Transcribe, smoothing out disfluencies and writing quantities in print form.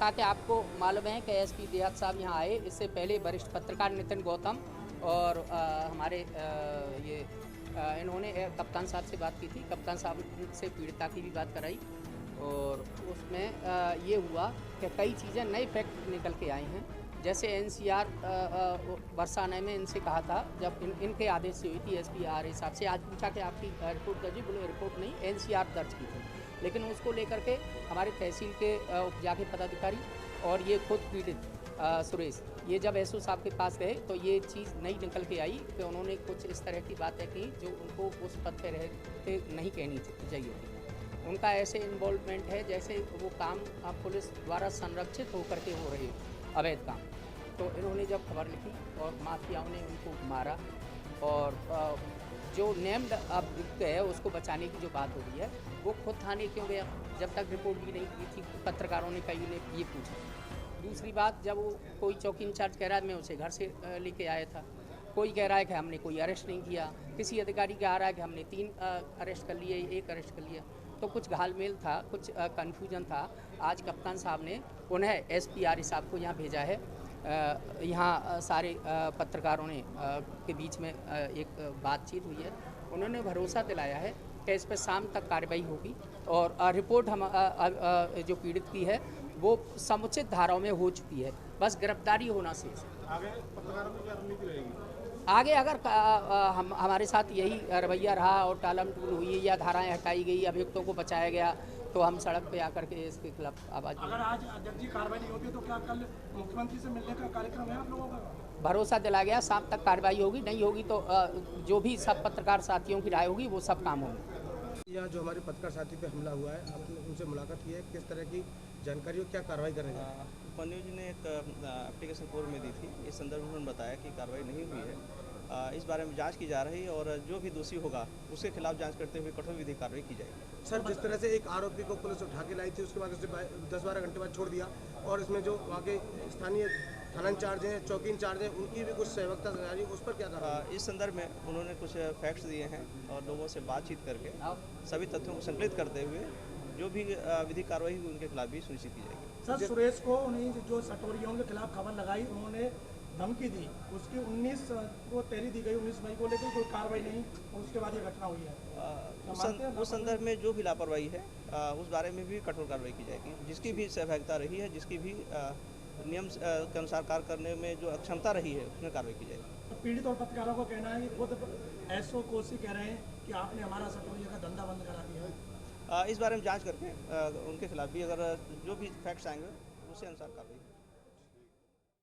जैसा कि आपको मालूम है कि एसपी देहात साहब यहाँ आए, इससे पहले वरिष्ठ पत्रकार नितिन गौतम और हमारे इन्होंने कप्तान साहब से बात की थी। कप्तान साहब से पीड़िता की भी बात कराई और उसमें ये हुआ कि कई चीज़ें नए फैक्ट निकल के आए हैं। जैसे एनसीआर बरसाने में इनसे कहा था, जब इनके आदेश से हुई थी एसपी आर साहब से, आज पूछा कि आपकी रिपोर्ट दर्ज, बोले रिपोर्ट नहीं, एनसीआर दर्ज की थी। लेकिन उसको लेकर के हमारे तहसील के उपजाके पदाधिकारी और ये खुद पीड़ित सुरेश, ये जब एसओ साहब के पास गए तो ये चीज़ नई निकल के आई कि उन्होंने कुछ इस तरह की बातें की जो उनको उस पद पर रहते नहीं कहनी चाहिए थी। उनका ऐसे इन्वॉल्वमेंट है जैसे वो काम पुलिस द्वारा संरक्षित होकर के हो रहे अवैध काम। तो इन्होंने जब खबर लिखी और माफियाओं ने उनको मारा और जो नेम्ड अभियुक्त है उसको बचाने की जो बात हो रही है, वो खुद थाने क्यों गया जब तक रिपोर्ट भी नहीं की थी? पत्रकारों ने कई ने ये पूछा। दूसरी बात, जब वो कोई चौकी इंचार्ज कह रहा है मैं उसे घर से लेके आया था, कोई कह रहा है कि हमने कोई अरेस्ट नहीं किया, किसी अधिकारी कह रहा है कि हमने 3 अरेस्ट कर लिए, 1 अरेस्ट कर लिया। तो कुछ घालमेल था, कुछ कन्फ्यूजन था। आज कप्तान साहब ने उन्हें एसपी आर साहब को यहाँ भेजा है। यहाँ सारे पत्रकारों ने के बीच में एक बातचीत हुई है। उन्होंने भरोसा दिलाया है कि इस पर शाम तक कार्रवाई होगी और रिपोर्ट हम जो पीड़ित की है वो समुचित धाराओं में हो चुकी है, बस गिरफ्तारी होना शेष है। आगे पत्रकारों की क्या रणनीति रहेगी? आगे अगर हमारे साथ यही रवैया रहा और टालम टूल हुई या धाराएं हटाई गई, अभियुक्तों को बचाया गया, तो हम सड़क पे आकर के इसके खिलाफ आवाज़। अगर आज अध्यक्ष जी कार्रवाई नहीं होती तो क्या कल मुख्यमंत्री से मिलने का कार्यक्रम है आप लोगों का? भरोसा दिला गया, शाम तक कार्रवाई होगी, नहीं होगी तो जो भी सब पत्रकार साथियों की राय होगी वो सब काम होंगे। यहाँ जो हमारे पत्रकार साथी पे हमला हुआ है, आपने उनसे मुलाकात की है, किस तरह की जानकारी और क्या कार्रवाई करेंगे? उपन्यूज ने एक एप्लीकेशन पूर्व में दी थी, इस संदर्भ में उन्होंने बताया कि कार्रवाई नहीं हुई है। इस बारे में जांच की जा रही है और जो भी दोषी होगा उसके खिलाफ जांच करते हुए कठोर विधिक कार्रवाई की जाएगी। सर, जिस तरह से एक आरोपी को पुलिस उठा के लाई थी, उसके बाद उसे 10-12 घंटे बाद छोड़ दिया और इसमें जो वहाँ के स्थानीय थाना इंचार्ज हैं, चौकी इंचार्ज हैं, उनकी भी कुछ सहभागिता आ रही है, उस पर क्या कार्रवाई? इस संदर्भ में उन्होंने कुछ फैक्ट्स दिए हैं और लोगों से बातचीत करके सभी तथ्यों को संकलित करते हुए जो भी विधिक कार्रवाई हुई उनके खिलाफ भी सुनिश्चित की जाएगी। सर, सुरेश को उन्हीं जो सटोरियों के खिलाफ खबर लगाई, उन्होंने धमकी दी, उसकी 19 को तहरीर दी गई 19 मई को, लेकिन कोई कार्रवाई नहीं और उसके बाद ये घटना हुई है। उस संदर्भ में जो भी लापरवाही है उस बारे में भी कठोर कार्रवाई की जाएगी। जिसकी भी सहभागिता रही है, जिसकी भी नियम के अनुसार कार्य करने में जो अक्षमता रही है उसमें कार्रवाई की जाएगी। तो पीड़ित और पत्रकारों का कहना है कि खुद एसओ कोसी कह रहे हैं कि आपने हमारा सटोरिया का धंधा बंद करा दिया है। इस बारे में जांच करके उनके खिलाफ भी अगर जो भी फैक्ट्स आएंगे उसके अनुसार कार्रवाई